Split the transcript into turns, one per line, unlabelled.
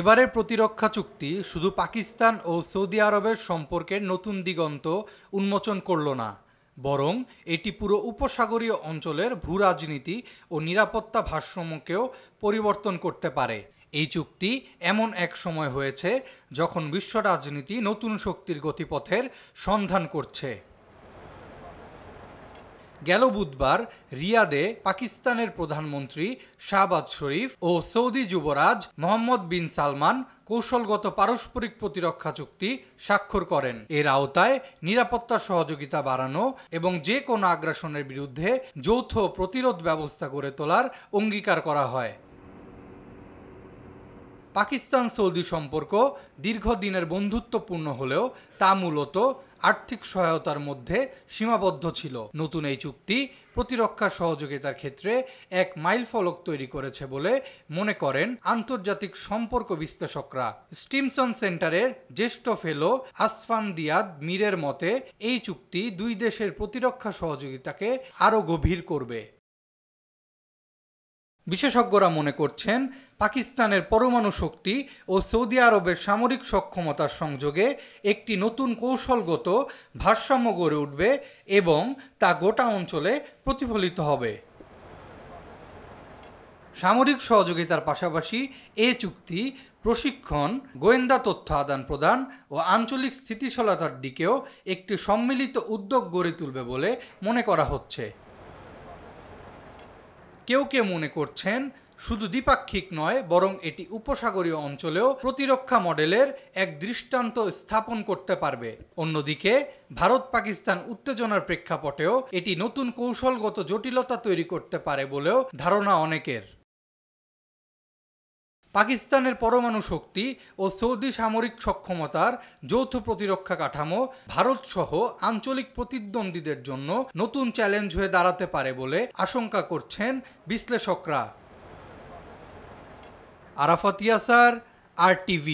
এবারের প্রতিরক্ষা চুক্তি শুধু পাকিস্তান ও সৌদি আরবের সম্পর্কের নতুন দিগন্ত উন্মোচন করল না, বরং এটি পুরো উপসাগরীয় অঞ্চলের ভূরাজনীতি ও নিরাপত্তা ভারসাম্যকেও পরিবর্তন করতে পারে। এই চুক্তি এমন এক সময় হয়েছে যখন বিশ্ব রাজনীতি নতুন শক্তির গতিপথের সন্ধান করছে। গেল বুধবার রিয়াদে পাকিস্তানের প্রধানমন্ত্রী শাহবাজ শরীফ ও সৌদি যুবরাজ মোহাম্মদ বিন সালমান কৌশলগত পারস্পরিক প্রতিরক্ষা চুক্তি স্বাক্ষর করেন। এর আওতায় নিরাপত্তা সহযোগিতা বাড়ানো এবং যে কোনো আগ্রাসনের বিরুদ্ধে যৌথ প্রতিরোধ ব্যবস্থা গড়ে তোলার অঙ্গীকার করা হয়। পাকিস্তান সৌদি সম্পর্ক দীর্ঘদিনের বন্ধুত্বপূর্ণ হলেও তা মূলত আর্থিক সহায়তার মধ্যে সীমাবদ্ধ ছিল। নতুন এই চুক্তি প্রতিরক্ষা সহযোগিতার ক্ষেত্রে এক মাইলফলক তৈরি করেছে বলে মনে করেন আন্তর্জাতিক সম্পর্ক বিশ্লেষকরা। স্টিমসন সেন্টারের জ্যেষ্ঠ ফেলো আসফান দিয়াদ মীরের মতে, এই চুক্তি দুই দেশের প্রতিরক্ষা সহযোগিতাকে আরও গভীর করবে। বিশেষজ্ঞরা মনে করছেন, পাকিস্তানের পরমাণু শক্তি ও সৌদি আরবের সামরিক সক্ষমতার সংযোগে একটি নতুন কৌশলগত ভারসাম্য গড়ে উঠবে এবং তা গোটা অঞ্চলে প্রতিফলিত হবে। সামরিক সহযোগিতার পাশাপাশি এ চুক্তি প্রশিক্ষণ, গোয়েন্দা তথ্য আদান প্রদান ও আঞ্চলিক স্থিতিশীলতার দিকেও একটি সম্মিলিত উদ্যোগ গড়ে তুলবে বলে মনে করা হচ্ছে। কেউ কেউ মনে করছেন, শুধু দ্বিপাক্ষিক নয় বরং এটি উপসাগরীয় অঞ্চলেও প্রতিরক্ষা মডেলের এক দৃষ্টান্ত স্থাপন করতে পারবে। অন্যদিকে ভারত পাকিস্তান উত্তেজনার প্রেক্ষাপটেও এটি নতুন কৌশলগত জটিলতা তৈরি করতে পারে বলেও ধারণা অনেকের। পাকিস্তানের পরমাণু শক্তি ও সৌদি সামরিক সক্ষমতার যৌথ প্রতিরক্ষা কাঠামো ভারতসহ আঞ্চলিক প্রতিদ্বন্দ্বীদের জন্য নতুন চ্যালেঞ্জ হয়ে দাঁড়াতে পারে বলে আশঙ্কা করছেন বিশ্লেষকরা। আরাফাত ইয়াসার, RTV।